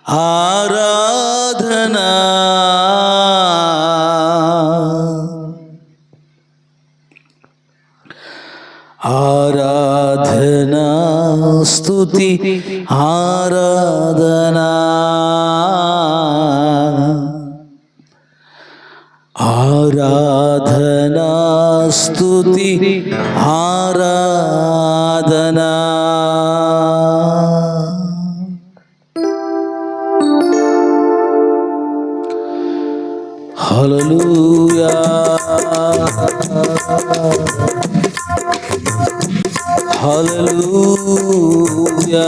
ఆరాధనా ఆరాధనా స్తుతి ఆరాధనా ఆరాధనా స్తుతి ఆరాధనా హల్లెలూయా హల్లెలూయా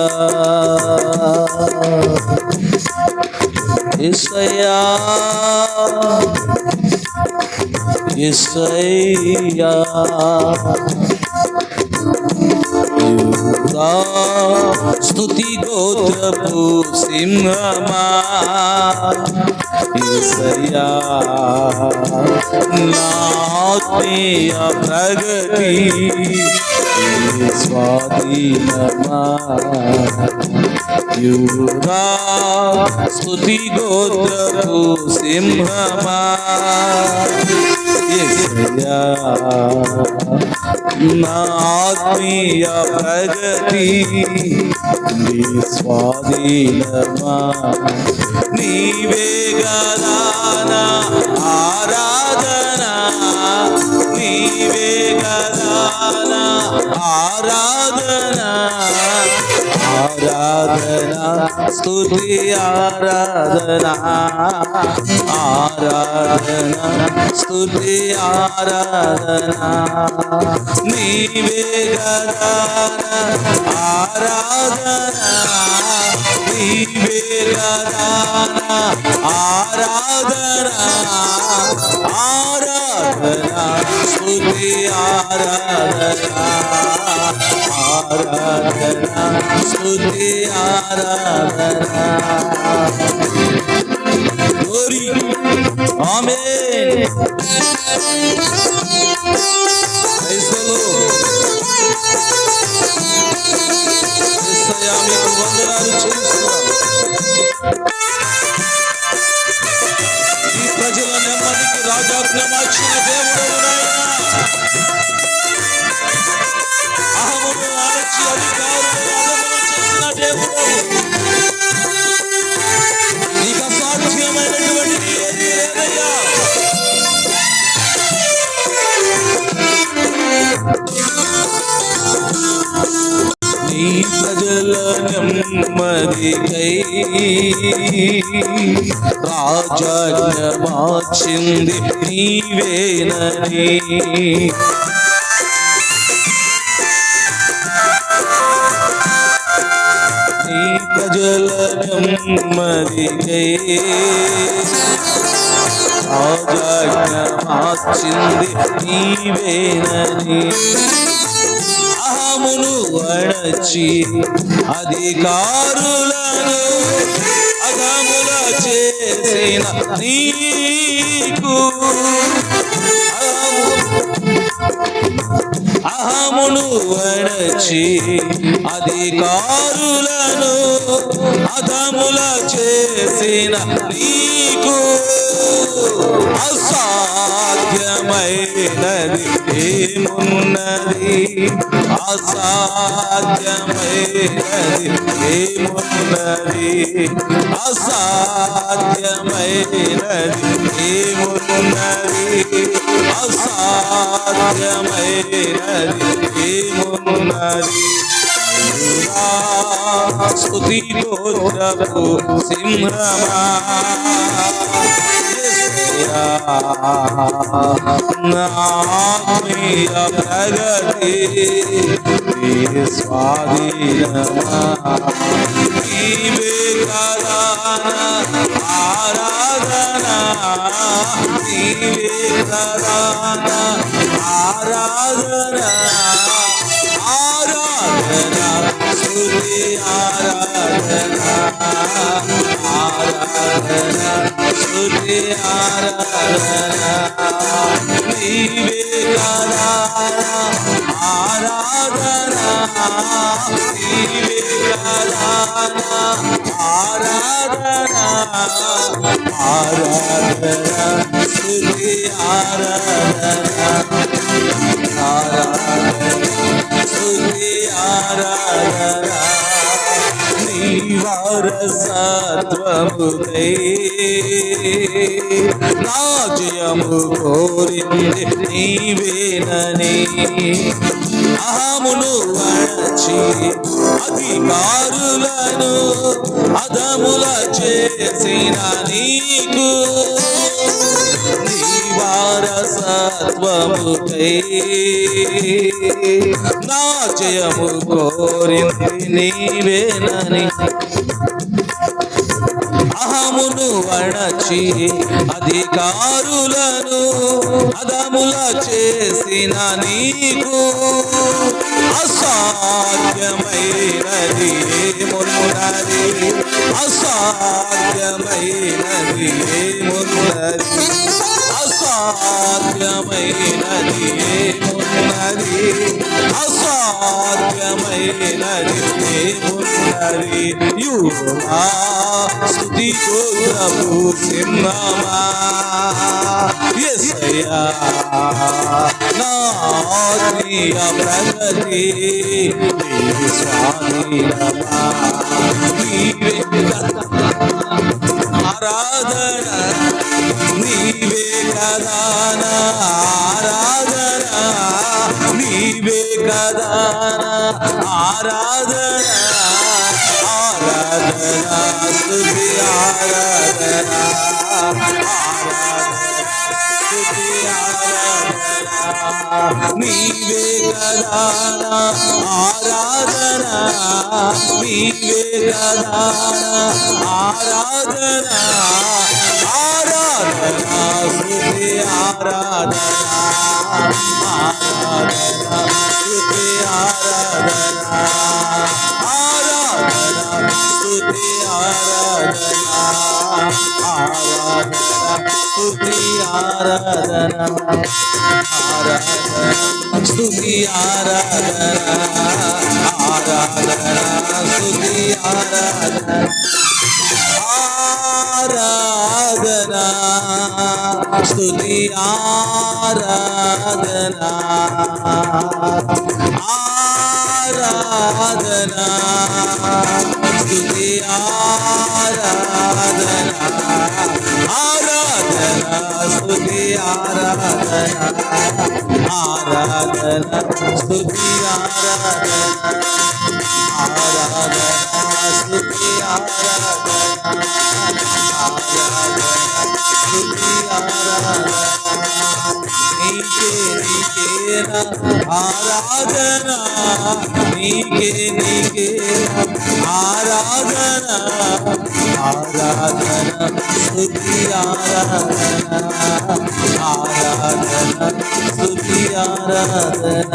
యేసయ్యా యేసయ్యా యూదా స్తుతి గోత్రపు సింహమా యేసయ్యా నా ఆత్మీయ ప్రగతి స్వాధీనమా యూదా స్తుతి గోత్రపు సింహమా యేసయ్యా నా ఆత్మీయ ప్రగతి నీ స్వాధీనమా నీవే గదా నా ఆరాధనా నీవే గదా నా ఆరాధనా ఆరాధనా స్తుతి ఆరాధనా ఆరాధనా స్తుతి ఆరాధనా నీవే గదా ఆరాధనా నీవే గదా ఆరాధనా ఆరాధనా స్తుతి ఆరాధనా ఆరాధనా స్తుతి ఆరాధనా glory amen praise the lord యేసయ్యా మీకు వందనాలు చెల్లిస్తున్నాను ఈ ప్రజల నెమ్మదికి రాజాజ్ఞ మార్చిన దేవుడవు నాయనా అహమును అణచి అధికారులను అధమును చేసిన దేవుడవు నీకు అసాధ్యమైనటువంటిది ఏదీ లేదయ్యా నీ ప్రజల నెమ్మదికై రాజాజ్ఞ మార్చింది నీవేనని నీ ప్రజల నెమ్మదికై రాజాజ్ఞ మార్చింది నీవేనని అహమును అణచి అధికారులను అధముల చేసిన నీకు అహమును అణచి అధికారులను అధముల చేసిన నీకు అసాధ్యమైనది ఏమున్నది అసాధ్యమైనది ఏమున్నది అసాధ్యమైనది ఏమున్నది అసాధ్యమైనది ఏమున్నది స్తుతి గోత్రపు సింహమా ఆత్మీయ ప్రగతి స్వాధీనమా నీవే గదా ఆరాధనా నీవే గదా ఆరాధనా ఆరాధనా స్తుతి ఆరాధనా ఆరాధనా స్తుతి ఆరాధనా నీవే గదా ఆరాధనా నీవే గదా ఆరాధనా ఆరాధన స్తుతి ఆరాధన స్తుతి ఆరాధన నీ వారసత్వముకై నా జయము కోరింది నీవేనని అహమును అణచి అధికారులను అధముల చేసిన నీకు నీ వారసత్వముకై నా జయము కోరింది నీవేనని అహమును అణచి అధికారులను అధముల చేసిన నీకు అసాధ్యమైనది ఏమున్నది అసాధ్యమైనది ఏమున్నది అసాధ్యమైనది ఏమున్నది అసాధ్యమైనది ఏమున్నది యువా స్తుతి గోత్రపు సింహమా యేసయ్యా నా ఆత్మీయ ప్రగతి నీవే స్వాధీనమా నీవే ఆరాధన నీవే కదా నా ఆరాధన నీవే కదా ఆరాధన ఆరాధన స్తుతి ఆరాధన స్తుతి ఆరాధన నీవే కదా ఆరాధన నీవే కదా ఆరాధన ఆరాధన స్తుతి ఆరాధన ఆరాధన స్తుతి ఆరాధన ఆరాధన స్తుతి ఆరాధన ఆరాధన స్తుతి ఆరాధన ఆరాధన స్తుతి ఆరాధన ఆరాధన స్తుతి ఆరాధన ఆరాధన స్తుతి ఆరాధన ఆరాధన స్తుతి ఆరాధన ఆరాధన స్తుతి ఆరాధన ఆరాధన స్తుతి ఆరాధన ఆరాధన స్తుతి ఆరాధన స్తుతి ఆరాధన నీకే ఆరాధన నీకే ఆరాధన ఆరాధన స్తుతి ఆరాధన ఆరాధన స్తుతి ఆరాధన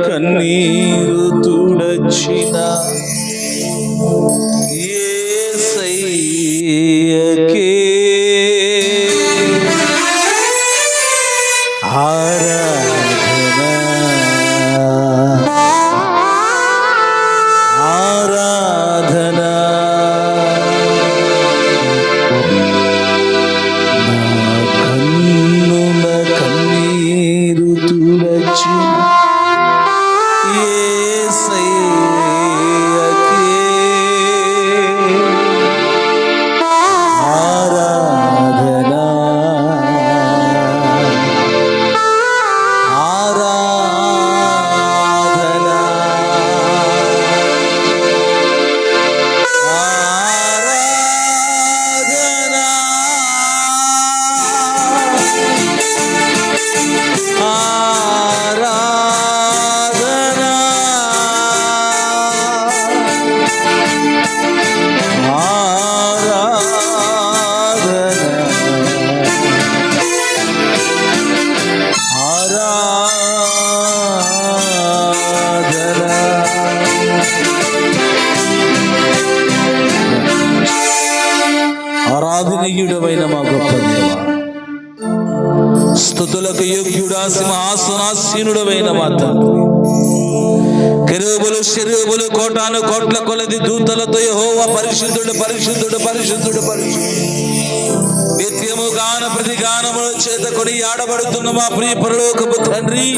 కన్నీరు తుడచిన యేసయ్యకే ఆరాధన ఆరాధన నా కన్నుల కన్నీరు తుడచిన యేసయ్యకే ఆరాధనీయుడమైన మా గొప్ప దేవ, స్తుతులకు యోగ్యుడా, సింహాసనాసీనుడమైన మా తండ్రి, కెరూబులు శరూబులు కోటాను కోట్ల కొలది దూతలతో యెహోవా పరిశుద్ధుడు పరిశుద్ధుడు పరిశుద్ధుడు పరిశుద్ధుడు నిత్యము గాన ప్రతి గానముల చేత కొని ఆడబడుతున్న మా ప్రియ పరలోకపు తండ్రి,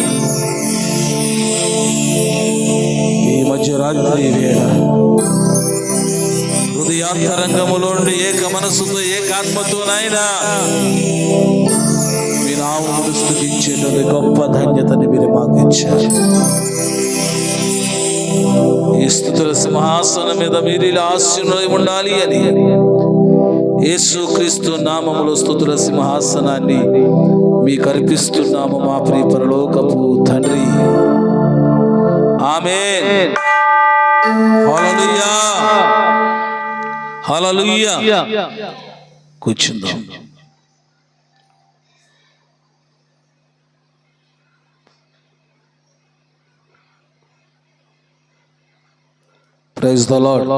ఈ మధ్యరాత్రి వేళ హృదయాంతరంగములోండి ఏక మనసుతో ఏకాత్మతో నాయనా మీ నామమును స్తుతించేటువంటి గొప్ప ధన్యతని మీరు మాకు ఇచ్చారు. ఈ స్తుతుల సింహాసనం మీద మీరు ఇలా ఆశీనులై ఉండాలి అని యేసుక్రీస్తు నామములో స్తుతుల సింహాసనాన్ని మీకు అర్పిస్తున్నాము మా ప్రియ పరలోకపు తండ్రి. ఆమేన్. హల్లెలూయా హల్లెలూయా. కూర్చుందాం. Praise the lord.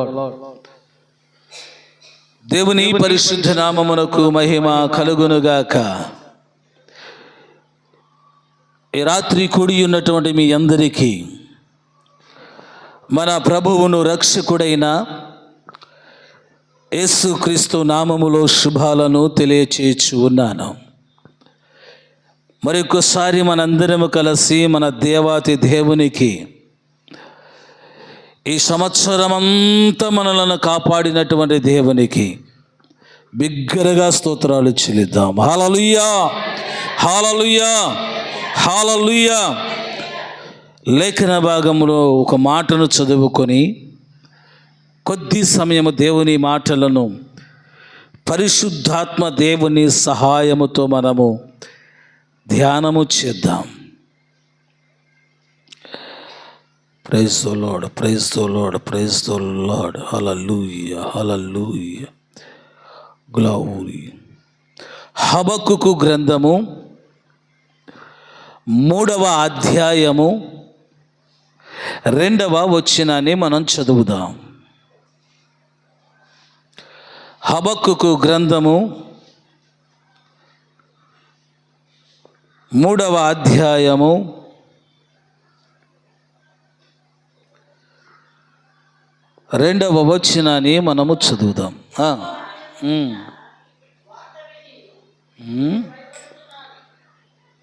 దేవుని పరిశుద్ధ నామమునకు మహిమ కలుగునుగాక. ఈ రాత్రి కూడి ఉన్నటువంటి మీ అందరికీ మన ప్రభువును రక్షకుడైన యేసుక్రీస్తు నామములో శుభాలను తెలియచేయచ్చు ఉన్నాను. మరొకసారి మనందరము కలిసి మన దేవాతి దేవునికి ఈ సంవత్సరమంతా మనలను కాపాడినటువంటి దేవునికి బిగ్గరగా స్తోత్రాలు చెల్లిద్దాం. హల్లెలూయా హల్లెలూయా హల్లెలూయా. లేఖన భాగంలో ఒక మాటను చదువుకొని కొద్ది సమయము దేవుని మాటలను పరిశుద్ధాత్మ దేవుని సహాయముతో మనము ధ్యానము చేద్దాం. Praise the lord, praise the lord, praise the lord. Hallelujah hallelujah glory. హబక్కుకు గ్రంథము 3వ అధ్యాయము 2వ వచనాన్ని మనం చదువుదాం. హబక్కుకు గ్రంథము 3వ అధ్యాయము 2వ వచనాన్ని మనము చదువుదాం.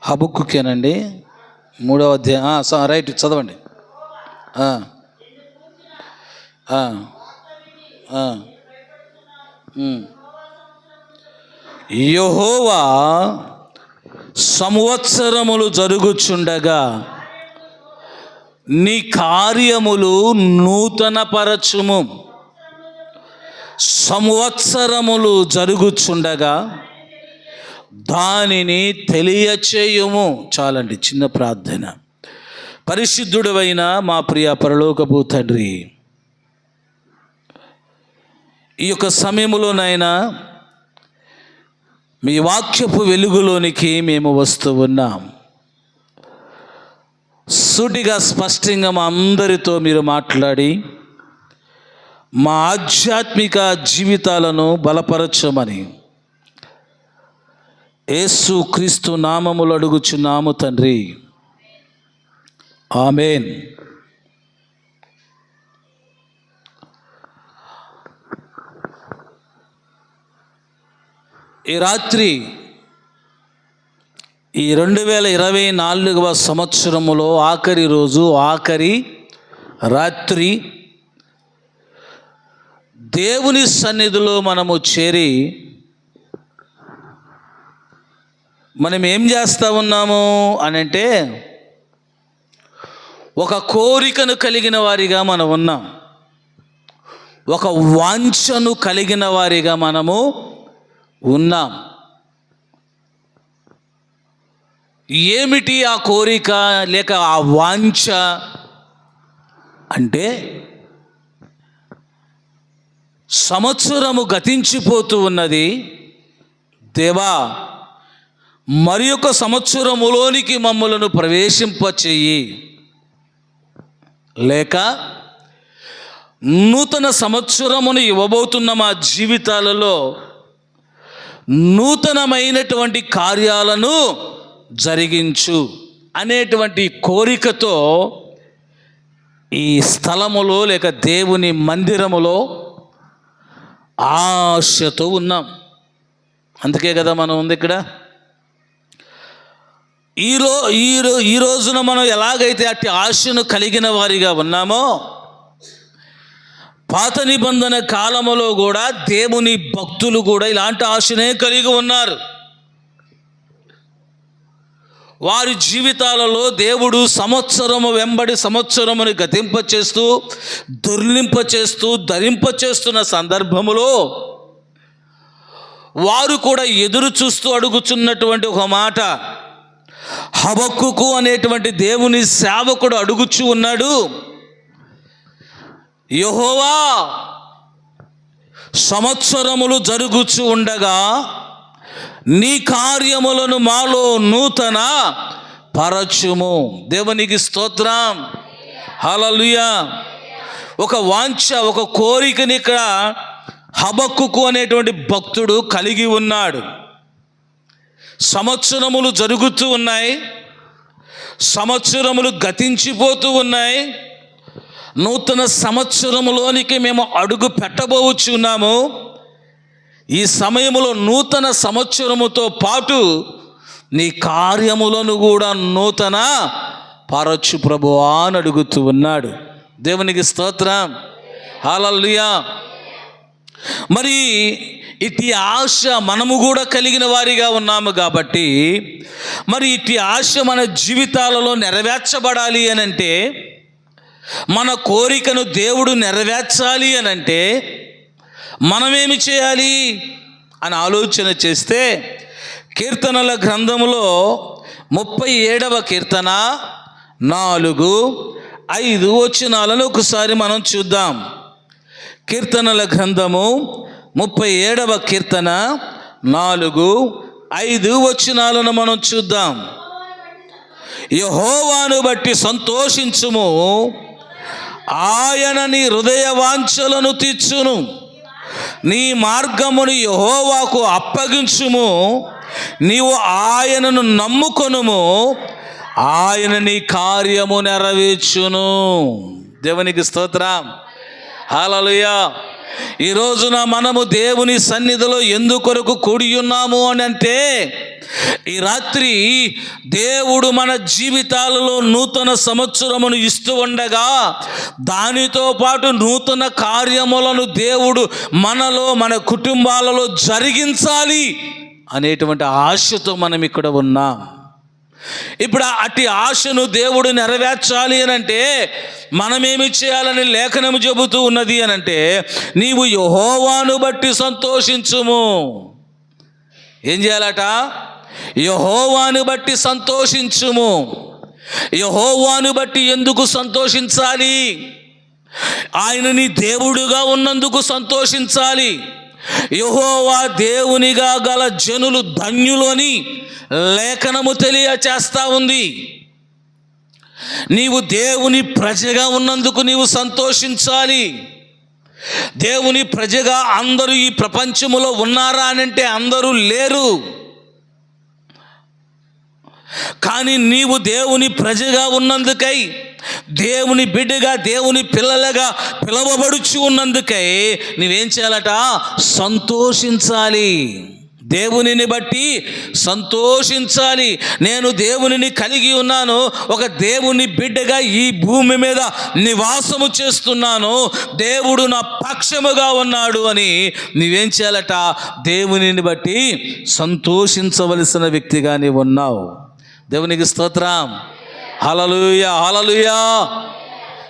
హబక్కుకేనండి 3వ అధ్యాయం. రైట్, చదవండి. యెహోవా సంవత్సరములు జరుగుచుండగా నీ కార్యములు నూతనపరచుము. సంవత్సరములు జరుగుచుండగా దానిని తెలియచేయుము. చాలండి, చిన్న ప్రార్థన. పరిశుద్ధుడైన మా ప్రియ పరలోకపు తండ్రి, ఈ యొక్క సమయంలోనైనా మీ వాక్యపు వెలుగులోనికి మేము వస్తూ ఉన్నాం. సూటిగా స్పష్టంగా మా అందరితో మీరు మాట్లాడి మా ఆధ్యాత్మిక జీవితాలను బలపరచమని యేసుక్రీస్తు నామములో అడుగుచున్నాము తండ్రి. ఆమేన్. ఈ రాత్రి ఈ 2024వ సంవత్సరములో ఆఖరి రోజు, ఆఖరి రాత్రి దేవుని సన్నిధిలో మనము చేరి మనం ఏం చేస్తూ ఉన్నాము అని అంటే, ఒక కోరికను కలిగిన వారిగా మనం ఉన్నాం. ఒక వాంఛను కలిగిన వారిగా మనము ఉన్నాం. ఏమిటి ఆ కోరిక లేక ఆ వాంఛ అంటే, సంవత్సరము గతించిపోతూ ఉన్నది, దేవా మరి ఒక సంవత్సరములోనికి మమ్మలను ప్రవేశింపచేయి, లేక నూతన సంవత్సరమును ఇవ్వబోతున్న మా జీవితాలలో నూతనమైనటువంటి కార్యాలను జరిగించు అనేటువంటి కోరికతో ఈ స్థలములో లేక దేవుని మందిరములో ఆశతో ఉన్నాం. అందుకే కదా మనం ఉంది ఇక్కడ. ఈ రోజున మనం ఎలాగైతే అట్టి ఆశను కలిగిన వారిగా ఉన్నామో, పాత నిబంధన కాలములో కూడా దేవుని భక్తులు కూడా ఇలాంటి ఆశనే కలిగి ఉన్నారు. వారి జీవితాలలో దేవుడు సంవత్సరము వెంబడి సంవత్సరముని గతింపచేస్తూ దొర్లింపచేస్తూ ధరింపచేస్తున్న సందర్భములో వారు కూడా ఎదురు చూస్తూ అడుగుచున్నటువంటి ఒక మాట, హబక్కుకు అనేటువంటి దేవుని సేవకుడు అడుగుచూ ఉన్నాడు, యెహోవా సంవత్సరములు జరుగుచూ ఉండగా నీ కార్యములను మాలో నూతన పరచుము. దేవునికి స్తోత్రం, హల్లెలూయా. ఒక వాంఛ, ఒక కోరికని ఇక్కడ హబక్కుకు అనేటువంటి భక్తుడు కలిగి ఉన్నాడు. సంవత్సరములు జరుగుతూ ఉన్నాయి, సంవత్సరములు గతించిపోతూ ఉన్నాయి. నూతన సంవత్సరములోనికి మేము అడుగు పెట్టబోచున్నాము. ఈ సమయములో నూతన సంవత్సరముతో పాటు నీ కార్యములను కూడా నూతన పరచు ప్రభువా అని అడుగుతూ ఉన్నాడు. దేవునికి స్తోత్రం, హల్లెలూయా. మరి ఇట్టి ఆశ మనము కూడా కలిగిన వారిగా ఉన్నాము కాబట్టి, మరి ఇట్టి ఆశ మన జీవితాలలో నెరవేర్చబడాలి అనంటే, మన కోరికను దేవుడు నెరవేర్చాలి అనంటే మనమేమి చేయాలి అని ఆలోచన చేస్తే, కీర్తనల గ్రంథములో 37వ కీర్తన 4, 5 వచనాలను ఒకసారి మనం చూద్దాం. కీర్తనల గ్రంథము 37వ కీర్తన 4, 5 వచనాలను మనం చూద్దాం. యెహోవాను బట్టి సంతోషించుము, ఆయన నీ హృదయ వాంఛలను తీర్చును. నీ మార్గమును యెహోవాకు అప్పగించుము, నీవు ఆయనను నమ్ముకొనుము, ఆయన నీ కార్యము నెరవేర్చును. దేవునికి స్తోత్రం, హల్లెలూయా. ఈ రోజున మనము దేవుని సన్నిధిలో ఎందుకొరకు కూడి ఉన్నాము అని అంటే, ఈ రాత్రి దేవుడు మన జీవితాలలో నూతన సంవత్సరమును ఇస్తూ ఉండగా, దానితో పాటు నూతన కార్యములను దేవుడు మనలో మన కుటుంబాలలో జరిగించాలి అనేటువంటి ఆశతో మనం ఇక్కడ ఉన్నాం. ఇప్పుడు అట్టి ఆశను దేవుడు నెరవేర్చాలి అని అంటే మనమేమి చేయాలని లేఖనము చెబుతూ ఉన్నది అని అంటే, నీవు యెహోవాను బట్టి సంతోషించుము. ఏం చేయాలట? యెహోవాను బట్టి సంతోషించుము. యెహోవాను బట్టి ఎందుకు సంతోషించాలి? ఆయన నీ దేవుడుగా ఉన్నందుకు సంతోషించాలి. యెహోవా దేవునిగా గల జనులు ధన్యులు అని లేఖనము తెలియచేస్తా ఉంది. నీవు దేవుని ప్రజగా ఉన్నందుకు నీవు సంతోషించాలి. దేవుని ప్రజగా అందరూ ఈ ప్రపంచములో ఉన్నారా అని అంటే అందరూ లేరు. కానీ నీవు దేవుని ప్రజగా ఉన్నందుకై, దేవుని బిడ్డగా, దేవుని పిల్లలుగా పిలవబడుచు ఉన్నందుకై నీవేం చేయాలట? సంతోషించాలి. దేవునిని బట్టి సంతోషించాలి. నేను దేవునిని కలిగి ఉన్నాను, ఒక దేవుని బిడ్డగా ఈ భూమి మీద నివాసము చేస్తున్నాను, దేవుడు నా పక్షముగా ఉన్నాడు అని నీవేం చేయాలట? దేవునిని బట్టి సంతోషించవలసిన వ్యక్తిగా నీవు ఉన్నావు. దేవునికి స్తోత్రం, హల్లెలూయా, హల్లెలూయా.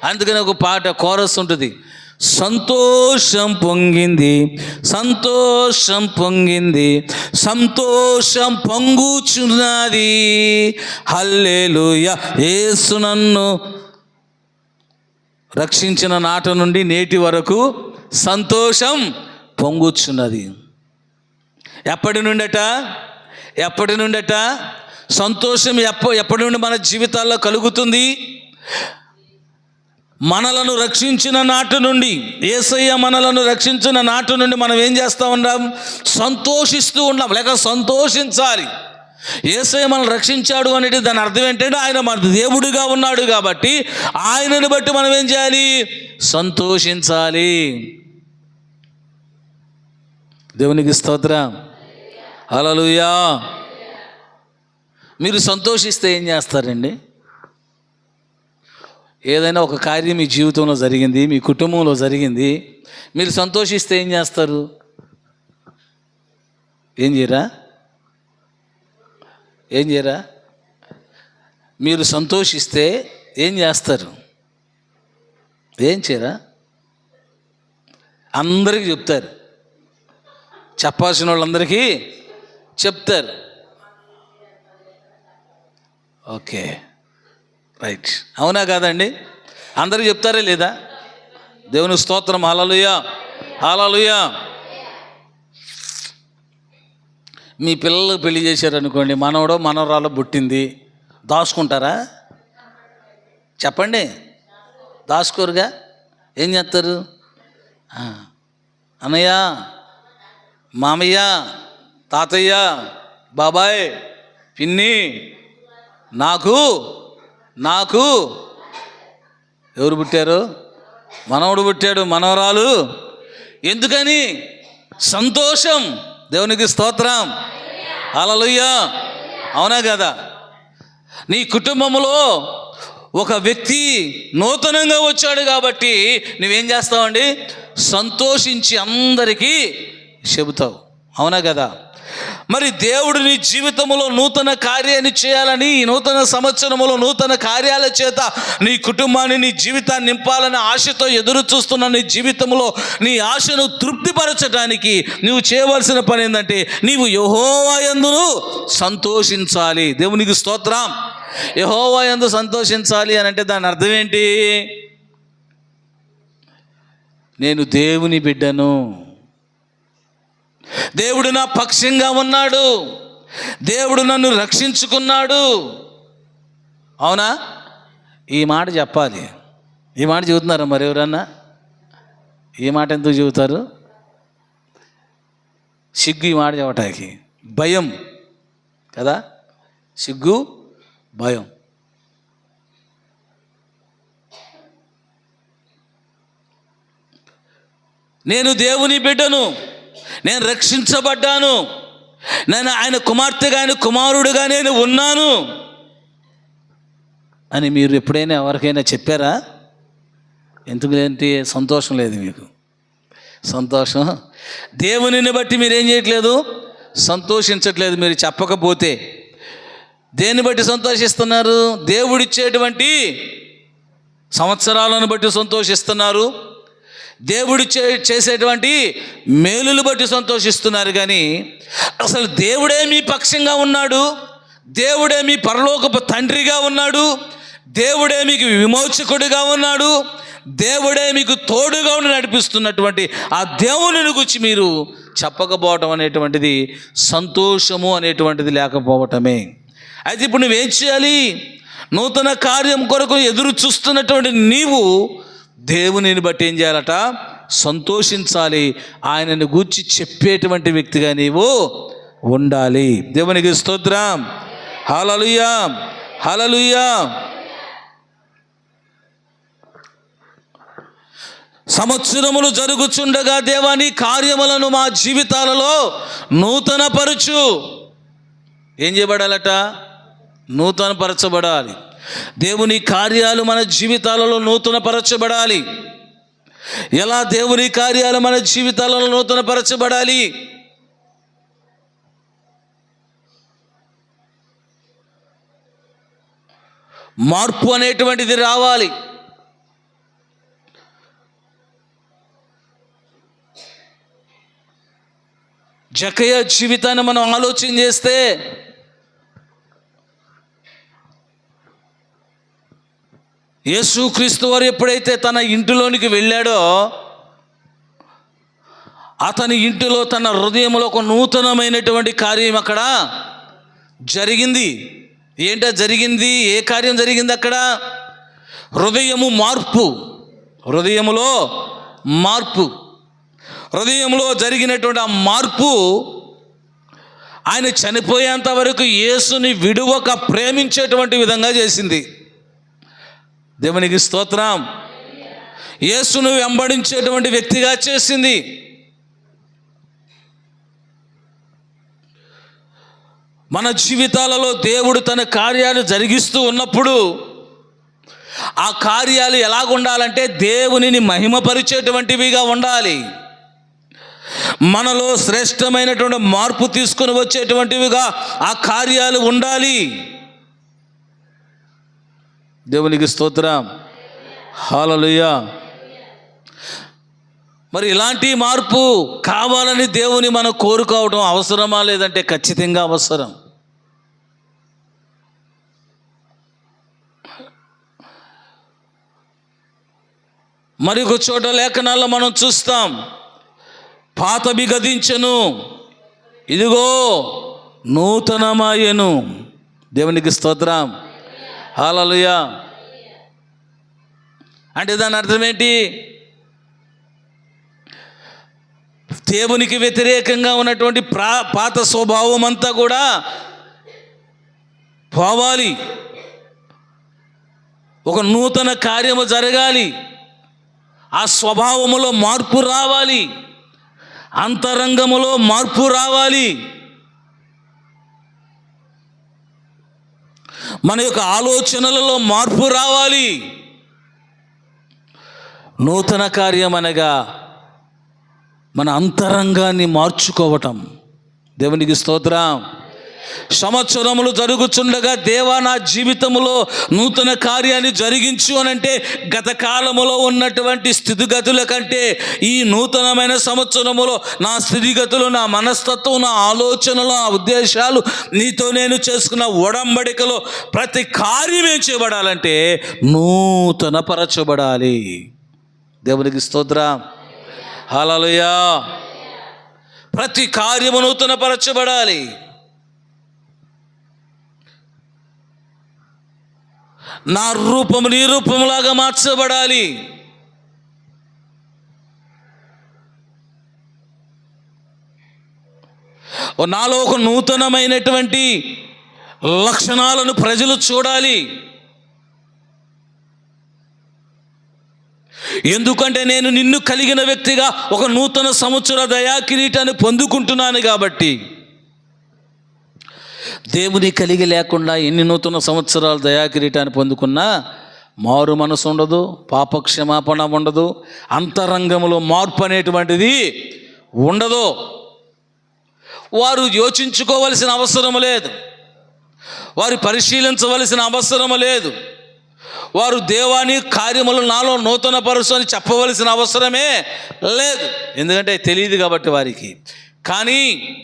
అందుకని ఒక పాట కోరస్ ఉంటుంది, సంతోషం పొంగింది, సంతోషం పొంగింది, సంతోషం పొంగుచున్నది, హల్లెలూయా. యేసు నన్ను రక్షించిన నాట నుండి నేటి వరకు సంతోషం పొంగుచున్నది. ఎప్పటి నుండట సంతోషం ఎప్పటి నుండి మన జీవితాల్లో కలుగుతుంది? మనలను రక్షించిన నాటి నుండి, యేసయ్య మనలను రక్షించిన నాటి నుండి మనం ఏం చేస్తూ ఉన్నాం? సంతోషిస్తూ ఉన్నాం, లేక సంతోషించాలి. యేసయ్య మనల్ని రక్షించాడు అనేది దాని అర్థం ఏంటంటే ఆయన మన దేవుడిగా ఉన్నాడు కాబట్టి ఆయనను బట్టి మనం ఏం చేయాలి? సంతోషించాలి. దేవునికి స్తోత్రం, హల్లెలూయా. మీరు సంతోషిస్తే ఏం చేస్తారండి? ఏదైనా ఒక కార్యం మీ జీవితంలో జరిగింది, మీ కుటుంబంలో జరిగింది, మీరు సంతోషిస్తే ఏం చేస్తారు? ఏం చేయరా? మీరు సంతోషిస్తే ఏం చేస్తారు? ఏం చేయరా? అందరికీ చెప్తారు, చెప్పాల్సిన వాళ్ళందరికీ చెప్తారు. ఓకే, రైట్, అవునా కాదండి? అందరూ చెప్తారా లేదా? దేవుని స్తోత్రం, హల్లెలూయా, హల్లెలూయా. మీ పిల్లలకు పెళ్లి చేశారనుకోండి, మనవడో మనవరాలో పుట్టింది, దాచుకుంటారా? చెప్పండి, దాచుకోరుగా. ఏం చేస్తారు? అన్నయ్య, మామయ్య, తాతయ్య, బాబాయ్, పిన్ని, నాకు ఎవరు పుట్టారు? మనవడు పుట్టాడు, మనవరాలు. ఎందుకని? సంతోషం. దేవునికి స్తోత్రం, హల్లెలూయా, అవునా కదా? నీ కుటుంబంలో ఒక వ్యక్తి నూతనంగా వచ్చాడు కాబట్టి నువ్వేం చేస్తావండి? సంతోషించి అందరికీ చెబుతావు, అవునా కదా? మరి దేవుడు నీ జీవితంలో నూతన కార్యాన్ని చేయాలని, ఈ నూతన సంవత్సరంలో నూతన కార్యాల చేత నీ కుటుంబాన్ని, నీ జీవితాన్ని నింపాలని ఆశతో ఎదురు చూస్తున్న నీ జీవితంలో నీ ఆశను తృప్తిపరచడానికి నువ్వు చేయవలసిన పని ఏంటంటే నీవు యెహోవా యందు సంతోషించాలి. దేవునికి స్తోత్రం. యెహోవా యందు సంతోషించాలి అని అంటే దాని అర్థం ఏంటి? నేను దేవుని బిడ్డను, దేవుడు నా పక్షంగా ఉన్నాడు, దేవుడు నన్ను రక్షించుకున్నాడు. అవునా? ఈ మాట చెప్పాలి. ఈ మాట చెబుతున్నారా మరి ఎవరన్నా? ఈ మాట ఎందుకు చెబుతారు? సిగ్గు ఈ మాట చెప్పటానికి, భయం కదా, సిగ్గు, భయం. నేను దేవుని బిడ్డను, నేను రక్షించబడ్డాను, నేను ఆయన కుమార్తెగా, ఆయన కుమారుడుగా నేను ఉన్నాను అని మీరు ఎప్పుడైనా ఎవరికైనా చెప్పారా? ఎందుకు లేంటి? సంతోషం లేదు మీకు. సంతోషం దేవునిని బట్టి మీరేం చేయట్లేదు? సంతోషించట్లేదు. మీరు చెప్పకపోతే దేన్ని బట్టి సంతోషిస్తున్నారు? దేవుడిచ్చేటువంటి సంవత్సరాలను బట్టి సంతోషిస్తున్నారు, దేవుడు చేసేటువంటి మేలులు బట్టి సంతోషిస్తున్నారు. కానీ అసలు దేవుడే మీ పక్షంగా ఉన్నాడు, దేవుడే మీ పరలోకపు తండ్రిగా ఉన్నాడు, దేవుడే మీకు విమోచకుడిగా ఉన్నాడు, దేవుడే మీకు తోడుగా ఉండి నడిపిస్తున్నటువంటి ఆ దేవుని గురించి మీరు చెప్పకపోవటం అనేటువంటిది సంతోషము అనేటువంటిది లేకపోవటమే. అయితే ఇప్పుడు నువ్వేం చేయాలి? నూతన కార్యం కొరకు ఎదురు చూస్తున్నటువంటి నీవు దేవునిని బట్టి ఏం చేయాలట? సంతోషించాలి. ఆయనను గూర్చి చెప్పేటువంటి వ్యక్తిగా నీవు ఉండాలి. దేవునికి స్తోత్రం, హల్లెలూయా, హల్లెలూయా. సంవత్సరములు జరుగుచుండగా దేవా నీ కార్యములను మా జీవితాలలో నూతన పరచు. ఏం చేయబడాలట? నూతన పరచబడాలి. దేవుని కార్యాలు మన జీవితాలలో నూతన పరచబడాలి. ఎలా దేవుని కార్యాలు మన జీవితాలలో నూతన పరచబడాలి? మార్పు అనేటువంటిది రావాలి. జక్కయ్య జీవితాన్ని మనం ఆలోచన చేస్తే యేసుక్రీస్తు వారు ఎప్పుడైతే తన ఇంటిలోనికి వెళ్ళాడో అతని ఇంటిలో తన హృదయంలో ఒక నూతనమైనటువంటి కార్యం అక్కడ జరిగింది. ఏంటో జరిగింది? ఏ కార్యం జరిగింది అక్కడ? హృదయము మార్పు. హృదయములో మార్పు. హృదయంలో జరిగినటువంటి ఆ మార్పు ఆయన చనిపోయేంత వరకు యేసుని విడువక ప్రేమించేటువంటి విధంగా చేసింది. దేవునికి స్తోత్రం. యేసును వెంబడించేటువంటి వ్యక్తిగా చేసింది. మన జీవితాలలో దేవుడు తన కార్యాలు జరిగిస్తూ ఉన్నప్పుడు ఆ కార్యాలు ఎలాగుండాలంటే దేవునిని మహిమపరిచేటువంటివిగా ఉండాలి. మనలో శ్రేష్టమైనటువంటి మార్పు తీసుకుని వచ్చేటువంటివిగా ఆ కార్యాలు ఉండాలి. దేవునికి స్తోత్రం. హల్లెలూయా. మరి ఇలాంటి మార్పు కావాలని దేవుని మనం కోరుకోవడం అవసరమా? లేదంటే ఖచ్చితంగా అవసరం. మరి ఒక చోట లేఖనాల్లో మనం చూస్తాం, పాతవి గతించెను, ఇదిగో నూతనమాయెను. దేవునికి స్తోత్రం. హల్లెలూయా. అంటే దాని అర్థం ఏంటి? దేవునికి వ్యతిరేకంగా ఉన్నటువంటి పాత స్వభావం అంతా కూడా పోవాలి. ఒక నూతన కార్యము జరగాలి. ఆ స్వభావములో మార్పు రావాలి. అంతరంగములో మార్పు రావాలి. మన యొక్క ఆలోచనలలో మార్పు రావాలి. నూతన కార్యం అనగా మన అంతరంగాన్ని మార్చుకోవటం. దేవునికి స్తోత్రం. సంవత్సరములు జరుగుచుండగా దేవా నా జీవితంలో నూతన కార్యాన్ని జరిగించు అనంటే గత కాలములో ఉన్నటువంటి స్థితిగతుల కంటే ఈ నూతనమైన సంవత్సరములో నా స్థితిగతులు, నా మనస్తత్వం, నా ఆలోచనలు, నా ఉద్దేశాలు, నీతో నేను చేసుకున్న ఒడంబడికలో ప్రతి కార్యం ఏం చేయబడాలంటే నూతన పరచబడాలి. దేవునికి స్తోత్రం. హల్లెలూయా. ప్రతి కార్యము నూతన పరచబడాలి. నా రూపము నీ రూపములాగా మార్చబడాలి. నాలో ఒక నూతనమైనటువంటి లక్షణాలను ప్రజలు చూడాలి. ఎందుకంటే నేను నిన్ను కలిగిన వ్యక్తిగా ఒక నూతన సంవత్సర దయా కిరీటాన్ని పొందుకుంటున్నాను కాబట్టి. దేవుని కలిగి లేకుండా ఎన్ని నూతన సంవత్సరాలు దయా కిరీటాన్ని పొందుకున్నా మారు మనసు ఉండదు, పాపక్షమాపణ ఉండదు, అంతరంగంలో మార్పు అనేటువంటిది ఉండదు. వారు యోచించుకోవలసిన అవసరం లేదు. వారు పరిశీలించవలసిన అవసరం లేదు. వారు దేవాని కార్యములు నాలో నూతన పరుసు అని చెప్పవలసిన అవసరమే లేదు. ఎందుకంటే తెలియదు కాబట్టి వారికి. కానీ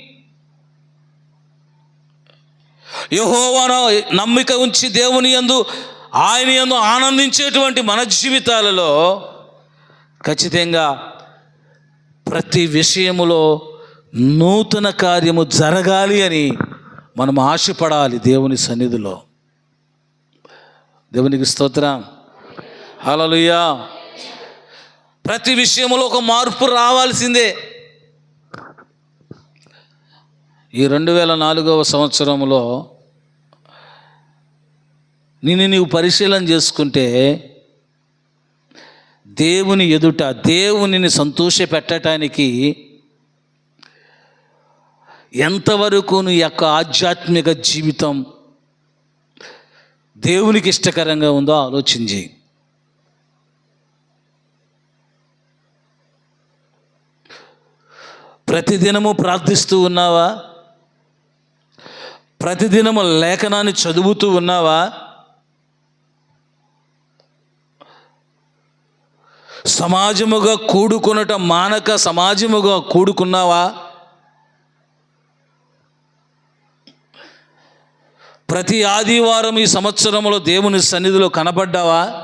యెహోవాను నమ్మిక ఉంచి దేవుని యందు, ఆయన యందు ఆనందించేటువంటి మన జీవితాలలో ఖచ్చితంగా ప్రతి విషయములో నూతన కార్యము జరగాలి అని మనం ఆశపడాలి దేవుని సన్నిధిలో. దేవునికి స్తోత్రం. హల్లెలూయా. ప్రతి విషయంలో ఒక మార్పు రావాల్సిందే. ఈ 2004వ సంవత్సరంలో నీవు పరిశీలన చేసుకుంటే దేవుని ఎదుట దేవునిని సంతోష పెట్టడానికి ఎంతవరకు నీ యొక్క ఆధ్యాత్మిక జీవితం దేవునికి ఇష్టకరంగా ఉందో ఆలోచించి. ప్రతిదినము ప్రార్థిస్తూ ఉన్నావా? ప్రతిదినము లేఖనాన్ని చదువుతూ ఉన్నావా? సమాజముగా కూడుకొనుట మానక సమాజముగా కూడుకున్నావా? ప్రతి ఆదివారం ఈ సంవత్సరంలో దేవుని సన్నిధిలో కనబడ్డావా?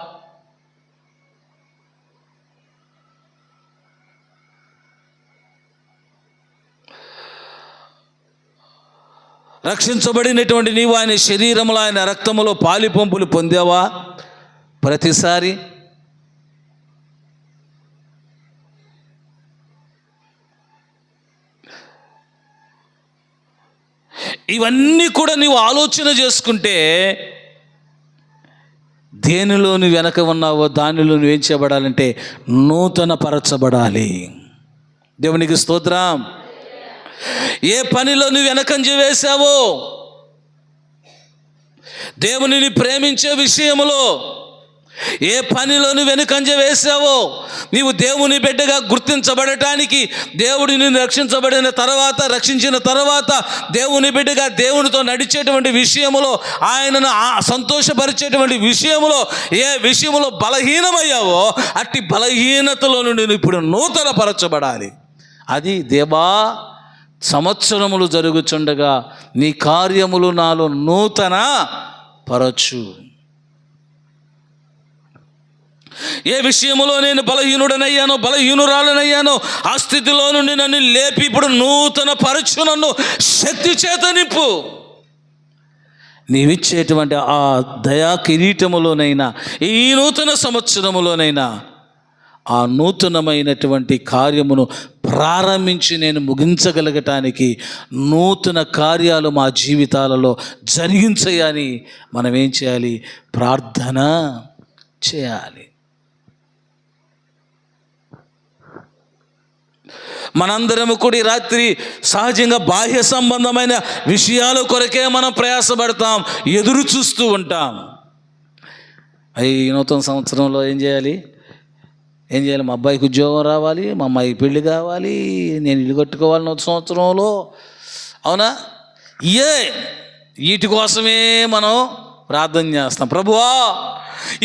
రక్షించబడినటువంటి నీవు ఆయన శరీరములో, ఆయన రక్తములో పాలిపంపులు పొందావా? ప్రతిసారి ఇవన్నీ కూడా నీవు ఆలోచన చేసుకుంటే దేనిలో నువ్వు వెనక ఉన్నావో దానిలో నువ్వేం చేయబడాలంటే నూతన పరచబడాలి. దేవునికి స్తోత్రం. ఏ పనిలో నువ్వు వెనకంజ వేశావో, దేవునిని ప్రేమించే విషయంలో ఏ పనిలో నువ్వు వెనుకంజ వేశావో, నీవు దేవుని బిడ్డగా గుర్తించబడటానికి, దేవుడిని రక్షించిన తర్వాత దేవుని బిడ్డగా దేవునితో నడిచేటువంటి విషయంలో, ఆయనను సంతోషపరిచేటువంటి విషయంలో ఏ విషయంలో బలహీనమయ్యావో అట్టి బలహీనతలో నుండి నువ్వు ఇప్పుడు నూతన పరచబడాలి. అది దేవా, సంవత్సరములు జరుగుచుండగా నీ కార్యములు నాలో నూతన పరచు. ఏ విషయంలో నేను బలహీనుడనయ్యానో, బలహీనురాలనయ్యానో, ఆ స్థితిలో నుండి నన్ను లేపి ఇప్పుడు నూతన పరచు, నన్ను శక్తి చేత నింపు. నీవిచ్చేటువంటి ఆ దయా కిరీటములోనైనా, ఈ నూతన సంవత్సరములోనైనా ఆ నూతనమైనటువంటి కార్యమును ప్రారంభించి నేను ముగించగలగటానికి నూతన కార్యాలు మా జీవితాలలో జరిగించని మనం ఏం చేయాలి? ప్రార్థన చేయాలి. మనందరము కూడా రాత్రి సహజంగా బాహ్య సంబంధమైన విషయాల కొరకే మనం ప్రయాసపడతాం, ఎదురు చూస్తూ ఉంటాం. ఈ నూతన సంవత్సరంలో ఏం చేయాలి? మా అబ్బాయికి ఉద్యోగం రావాలి, మా అమ్మాయికి పెళ్ళి కావాలి, నేను ఇల్లు కట్టుకోవాలి నూతన సంవత్సరంలో. అవునా? వీటి కోసమే మనం ప్రార్థన చేస్తాం. ప్రభువా,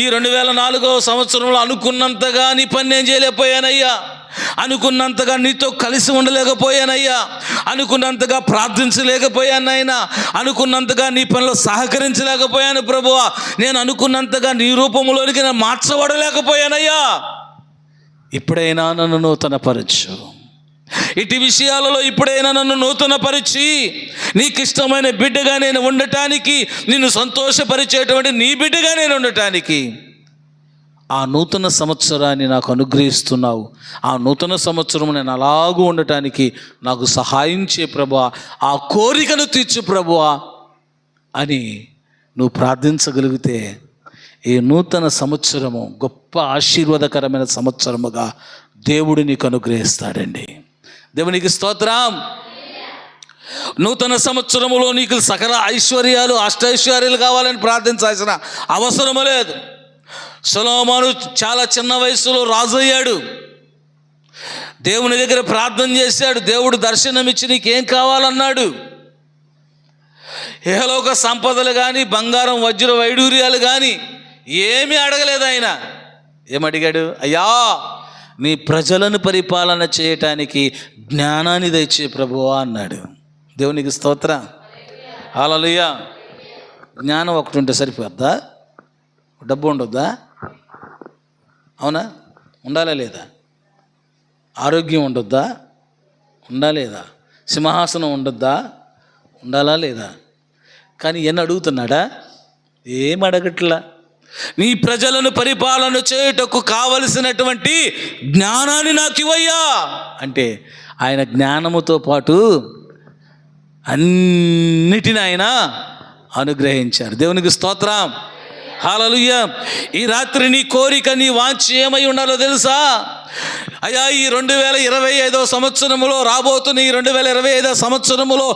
ఈ 2004వ సంవత్సరంలో అనుకున్నంతగా నీ పని నేను చేయలేకపోయానయ్యా, అనుకున్నంతగా నీతో కలిసి ఉండలేకపోయానయ్యా, అనుకున్నంతగా ప్రార్థించలేకపోయానైనా, అనుకున్నంతగా నీ పనిలో సహకరించలేకపోయాను ప్రభువా, నేను అనుకున్నంతగా నీ రూపంలోనికి నేను మార్చబడలేకపోయానయ్యా, ఇప్పుడైనా నన్ను నూతనపరచు. ఇటు విషయాలలో ఇప్పుడైనా నన్ను నూతనపరిచి నీకు ఇష్టమైన బిడ్డగా నేను ఉండటానికి, నిన్ను సంతోషపరిచేటువంటి నీ బిడ్డగా నేను ఉండటానికి ఆ నూతన సంవత్సరాన్ని నాకు అనుగ్రహిస్తున్నావు. ఆ నూతన సంవత్సరం నేను అలాగూ ఉండటానికి నాకు సహాయం చే ప్రభువా, ఆ కోరికను తీర్చు ప్రభువా అని నువ్వు ప్రార్థించగలిగితే ఈ నూతన సంవత్సరము గొప్ప ఆశీర్వాదకరమైన సంవత్సరముగా దేవుడు నీకు అనుగ్రహిస్తాడండి. దేవునికి స్తోత్రం. నూతన సంవత్సరములో నీకు సకల ఐశ్వర్యాలు, అష్టైశ్వర్యాలు కావాలని ప్రార్థించాల్సిన అవసరము లేదు. సొలొమోను చాలా చిన్న వయసులో రాజు అయ్యాడు. దేవుని దగ్గర ప్రార్థన చేశాడు. దేవుడు దర్శనమిచ్చి నీకేం కావాలన్నాడు. ఇహలోక సంపదలు కానీ, బంగారం వజ్ర వైడూర్యాలు కానీ ఏమీ అడగలేదు. ఆయన ఏమడిగాడు? అయ్యా, నీ ప్రజలను పరిపాలన చేయటానికి జ్ఞానాన్ని దయచే ప్రభువా అన్నాడు. దేవునికి స్తోత్రం. హల్లెలూయా. జ్ఞానం ఒకటి ఉంటే సరిపోద్దా? డబ్బు ఉండొద్దా? అవునా? ఉండాలా లేదా? ఆరోగ్యం ఉండొద్దా? ఉండాలా లేదా? సింహాసనం ఉండొద్దా? ఉండాలా లేదా? కానీ ఎన్ని అడుగుతున్నాడా? ఏం అడగట్లా. నీ ప్రజలను పరిపాలన చేయుటకు కావలసినటువంటి జ్ఞానాన్ని నాకు ఇవ్వయ్యా అంటే ఆయన జ్ఞానముతో పాటు అన్నిటిని ఆయన అనుగ్రహించారు. దేవునికి స్తోత్రం. హల్లెలూయా. ఈ రాత్రి నీ కోరిక, నీ వాంఛ ఏమై ఉండాలో తెలుసా? అయ్యా, ఈ 2025వ సంవత్సరములో, రాబోతున్న ఈ 2025వ సంవత్సరములో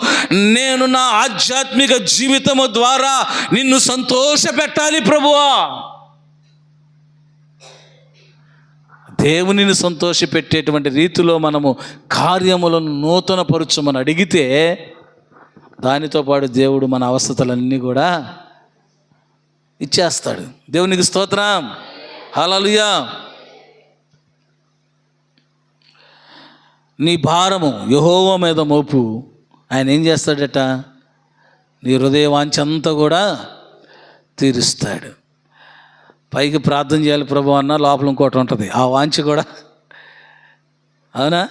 నేను నా ఆధ్యాత్మిక జీవితము ద్వారా నిన్ను సంతోష పెట్టాలి ప్రభువా. దేవునిని సంతోష పెట్టేటువంటి రీతిలో మనము కార్యములను నూతన పరుచమని అడిగితే దానితో పాటు దేవుడు మన అవస్థలన్నీ కూడా ఇచ్చేస్తాడు. దేవునికి స్తోత్రం. హల్లెలూయా. నీ భారము యెహోవా మీద మోపు, ఆయన ఏం చేస్తాడట? నీ హృదయ వాంఛంతా కూడా తీరుస్తాడు. పైకి ప్రార్థన చేయాలి ప్రభు అన్న, లోపల ఇంకోటి ఉంటుంది, ఆ వాంఛ కూడా. అవునా?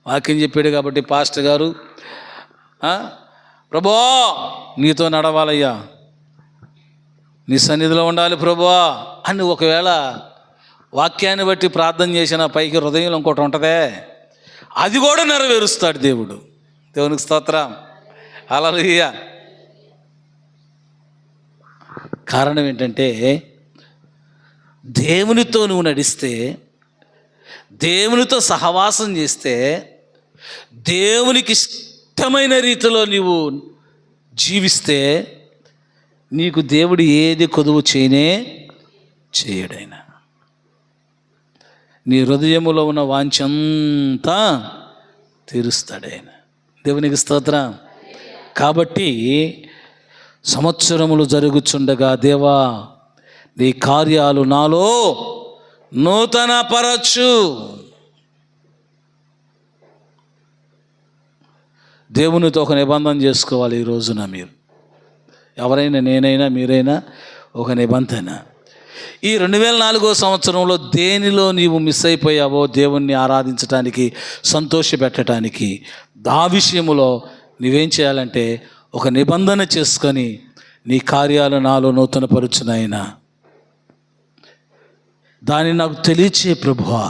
వాక్యం చెప్పాడు కాబట్టి పాస్టర్ గారు, ప్రభువా నీతో నడవాలయ్యా, నీ సన్నిధిలో ఉండాలి ప్రభువా అని ఒకవేళ వాక్యాన్ని బట్టి ప్రార్థన చేసిన పైకి హృదయంలో ఇంకోటి ఉంటుందే, అది కూడా నెరవేరుస్తాడు దేవుడు. దేవునికి స్తోత్రం. హల్లెలూయా. కారణం ఏంటంటే దేవునితో నువ్వు నడిస్తే, దేవునితో సహవాసం చేస్తే, దేవునికి ఇష్టమైన రీతిలో నీవు జీవిస్తే నీకు దేవుడు ఏది కొదువు చేయడైనా. నీ హృదయములో ఉన్న వాంఛంతా తీరుస్తాడైనా. దేవునికి స్తోత్రం. కాబట్టి సంవత్సరములు జరుగుచుండగా, దేవా నీ కార్యాలు నాలో నూతన పరచు. దేవునితో ఒక నిబంధన చేసుకోవాలి ఈ రోజున. మీరు ఎవరైనా, నేనైనా, మీరైనా ఒక నిబంధన. ఈ 2004వ సంవత్సరంలో దేనిలో నీవు మిస్ అయిపోయావో దేవుణ్ణి ఆరాధించటానికి, సంతోషపెట్టడానికి, ఆ విషయములో నువ్వేం చేయాలంటే ఒక నిబంధన చేసుకొని నీ కార్యాలు నాలో నూతన పరుచునైనా, దాన్ని నాకు తెలియచే ప్రభువా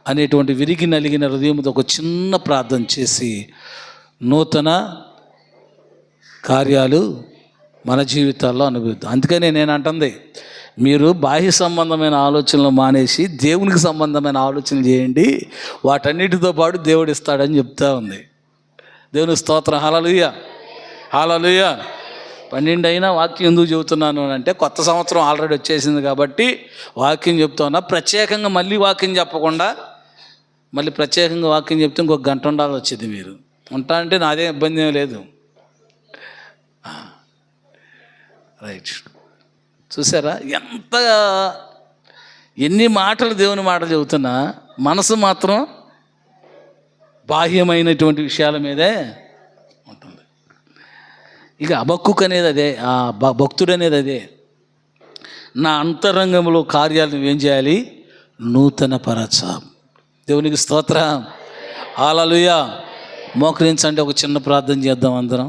అనేటువంటి విరిగి నలిగిన హృదయంతో ఒక చిన్న ప్రార్థన చేసి నూతన కార్యాలు మన జీవితాల్లో అనుభవిద్దాం. అందుకనే నేను అంటుంది, మీరు బాహ్య సంబంధమైన ఆలోచనలు మానేసి దేవునికి సంబంధమైన ఆలోచనలు చేయండి, వాటన్నిటితో పాటు దేవుడు ఇస్తాడని చెప్తా ఉంది. దేవుని స్తోత్రం. హల్లెలూయా, హల్లెలూయా. 12 అయినా వాక్యం ఎందుకు చెబుతున్నాను అంటే, కొత్త సంవత్సరం ఆల్రెడీ వచ్చేసింది కాబట్టి వాక్యం చెప్తా ఉన్నా. ప్రత్యేకంగా మళ్ళీ వాక్యం చెప్పకుండా మళ్ళీ ప్రత్యేకంగా వాక్యం చెప్తే ఇంకొక గంట ఉండాలి వచ్చేది. మీరు ఉంటా అంటే నాదే ఇబ్బంది ఏం లేదు. రైట్, చూసారా ఎన్ని మాటలు దేవుని మాటలు చెబుతున్నా మనసు మాత్రం బాహ్యమైనటువంటి విషయాల మీదే ఉంటుంది. ఇక హబక్కూకు అనేది అదే, ఆ భక్తుడు అనేది అదే. నా అంతరంగంలో కార్యాలు నువ్వేం చేయాలి? నూతన పరచ. దేవునికి స్తోత్రం. హల్లెలూయా. మోకరించండి, ఒక చిన్న ప్రార్థన చేద్దాం అందరం.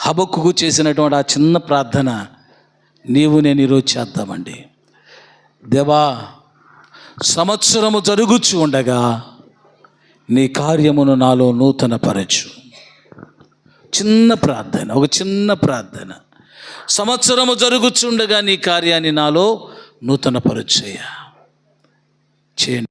హబక్కూకు చేసినటువంటి ఆ చిన్న ప్రార్థన నీవు నేను ఈరోజు చేద్దామండి. దేవా, సంవత్సరము జరుగుచు ఉండగా నీ కార్యమును నాలో నూతన పరచు. చిన్న ప్రార్థన, ఒక చిన్న ప్రార్థన. సంవత్సరము జరుగుచుండగా నీ కార్యాన్ని నాలో నూతన పరచయ్యా చేయండి.